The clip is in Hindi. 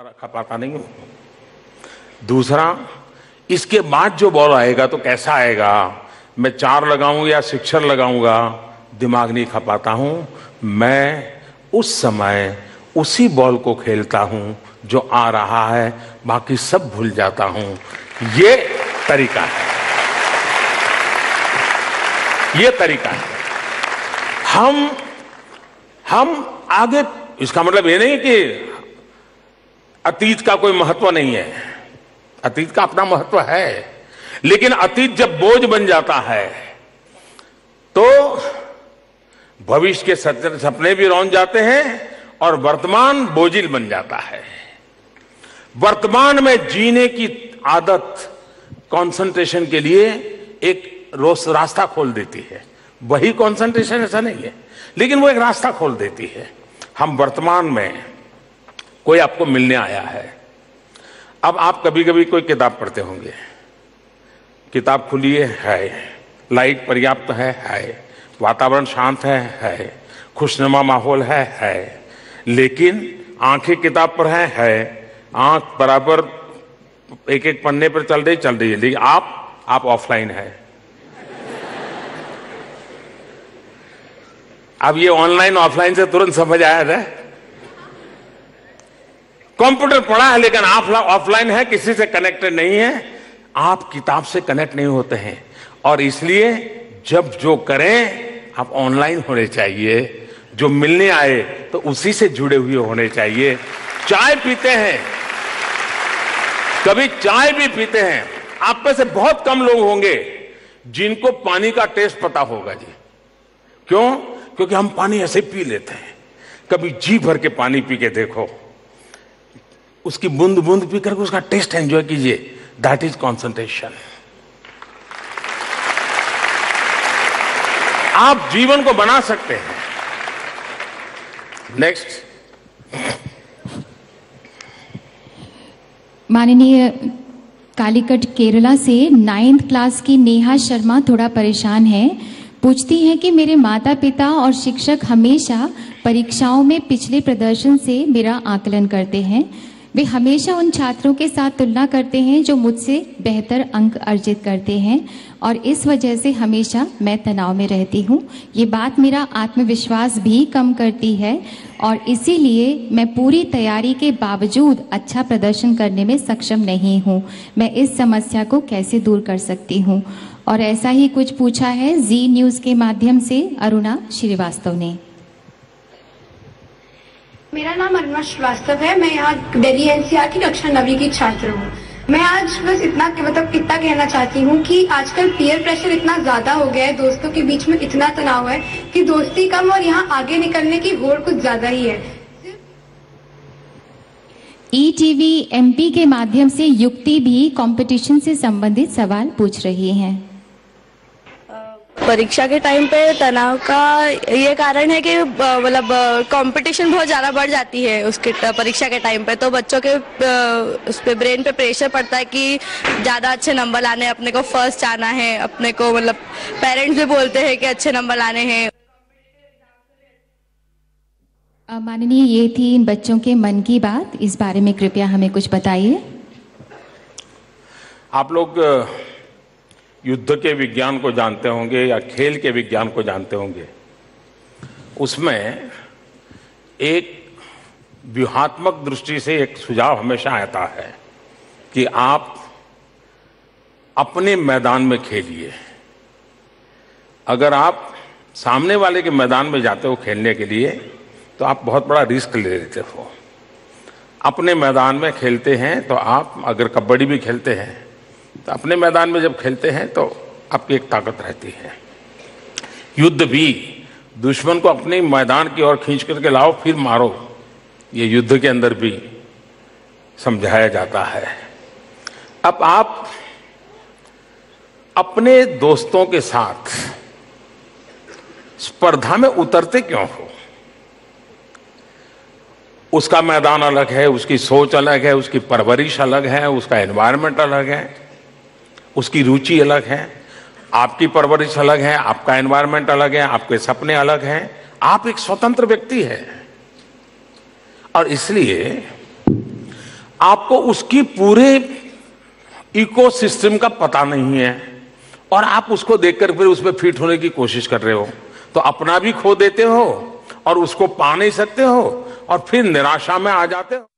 खपाता नहीं हूं। दूसरा, इसके बाद जो बॉल आएगा तो कैसा आएगा, मैं 4 लगाऊंगा या 6 लगाऊंगा, दिमाग नहीं खपाता हूं। मैं उस समय उसी बॉल को खेलता हूं जो आ रहा है, बाकी सब भूल जाता हूं। ये तरीका है, ये तरीका है। हम आगे, इसका मतलब ये नहीं कि अतीत का कोई महत्व नहीं है, अतीत का अपना महत्व है, लेकिन अतीत जब बोझ बन जाता है तो भविष्य के सपने भी रौंद जाते हैं और वर्तमान बोझिल बन जाता है। वर्तमान में जीने की आदत कंसंट्रेशन के लिए एक रास्ता खोल देती है। वही कंसंट्रेशन ऐसा नहीं है, लेकिन वो एक रास्ता खोल देती है। हम वर्तमान में, कोई आपको मिलने आया है, अब आप कभी कभी कोई किताब पढ़ते होंगे, किताब खुली है, लाइट पर्याप्त है, वातावरण शांत है, खुशनुमा माहौल है, लेकिन आंखें किताब पर है, आंख बराबर एक एक पन्ने पर चल रही है, लेकिन आप ऑफलाइन है। अब ये ऑनलाइन ऑफलाइन से तुरंत समझ आया था। कंप्यूटर पढ़ा है लेकिन ऑफलाइन है, किसी से कनेक्टेड नहीं है, आप किताब से कनेक्ट नहीं होते हैं। और इसलिए जब जो करें आप ऑनलाइन होने चाहिए, जो मिलने आए तो उसी से जुड़े हुए होने चाहिए। चाय पीते हैं, कभी चाय भी पीते हैं, आप में से बहुत कम लोग होंगे जिनको पानी का टेस्ट पता होगा जी। क्यों? क्योंकि हम पानी ऐसे ही पी लेते हैं। कभी जी भर के पानी पी के देखो, उसकी बूंद बूंद पी करके उसका टेस्ट एंजॉय कीजिए। That is concentration. आप जीवन को बना सकते हैं। नेक्स्ट। माननीय कालीकट केरला से 9th क्लास की नेहा शर्मा थोड़ा परेशान है। पूछती हैं कि मेरे माता पिता और शिक्षक हमेशा परीक्षाओं में पिछले प्रदर्शन से मेरा आकलन करते हैं। वे हमेशा उन छात्रों के साथ तुलना करते हैं जो मुझसे बेहतर अंक अर्जित करते हैं और इस वजह से हमेशा मैं तनाव में रहती हूँ। ये बात मेरा आत्मविश्वास भी कम करती है और इसीलिए मैं पूरी तैयारी के बावजूद अच्छा प्रदर्शन करने में सक्षम नहीं हूँ। मैं इस समस्या को कैसे दूर कर सकती हूँ? और ऐसा ही कुछ पूछा है जी न्यूज़ के माध्यम से अरुणा श्रीवास्तव ने। मेरा नाम अरुणा श्रीवास्तव है। मैं यहाँ दिल्ली एनसीआर की कक्षा 9वीं की छात्र हूँ। मैं आज बस इतना कहना चाहती हूँ कि आजकल पीयर प्रेशर इतना ज्यादा हो गया है, दोस्तों के बीच में इतना तनाव है कि दोस्ती कम और यहाँ आगे निकलने की होड़ कुछ ज्यादा ही है। ईटीवी एमपी के माध्यम से युक्ति भी कंपटीशन से संबंधित सवाल पूछ रही हैं। परीक्षा के टाइम पे तनाव का ये कारण है कि मतलब कंपटीशन बहुत ज़्यादा बढ़ जाती है उसके परीक्षा के टाइम पे, तो बच्चों के उस पे ब्रेन पे प्रेशर पड़ता है कि ज़्यादा अच्छे नंबर लाने, अपने को फर्स्ट आना है, अपने को मतलब पेरेंट्स भी बोलते हैं कि अच्छे नंबर लाने हैं। माननीय, ये थी इन बच्चों के मन की बात। इस बारे में कृपया हमें कुछ बताइए। आप लोग युद्ध के विज्ञान को जानते होंगे या खेल के विज्ञान को जानते होंगे। उसमें एक व्यूहात्मक दृष्टि से एक सुझाव हमेशा आता है कि आप अपने मैदान में खेलिए। अगर आप सामने वाले के मैदान में जाते हो खेलने के लिए तो आप बहुत बड़ा रिस्क ले लेते हो। अपने मैदान में खेलते हैं तो आप, अगर कबड्डी भी खेलते हैं तो अपने मैदान में जब खेलते हैं तो आपकी एक ताकत रहती है। युद्ध भी, दुश्मन को अपने मैदान की ओर खींच करके लाओ फिर मारो, ये युद्ध के अंदर भी समझाया जाता है। अब आप अपने दोस्तों के साथ स्पर्धा में उतरते क्यों हो? उसका मैदान अलग है, उसकी सोच अलग है, उसकी परवरिश अलग है, उसका एनवायरनमेंट अलग है, उसकी रुचि अलग है, आपकी परवरिश अलग है, आपका एनवायरनमेंट अलग है, आपके सपने अलग हैं। आप एक स्वतंत्र व्यक्ति है और इसलिए आपको उसकी पूरे इकोसिस्टम का पता नहीं है और आप उसको देखकर फिर उसमें फिट होने की कोशिश कर रहे हो, तो अपना भी खो देते हो और उसको पा नहीं सकते हो और फिर निराशा में आ जाते हो।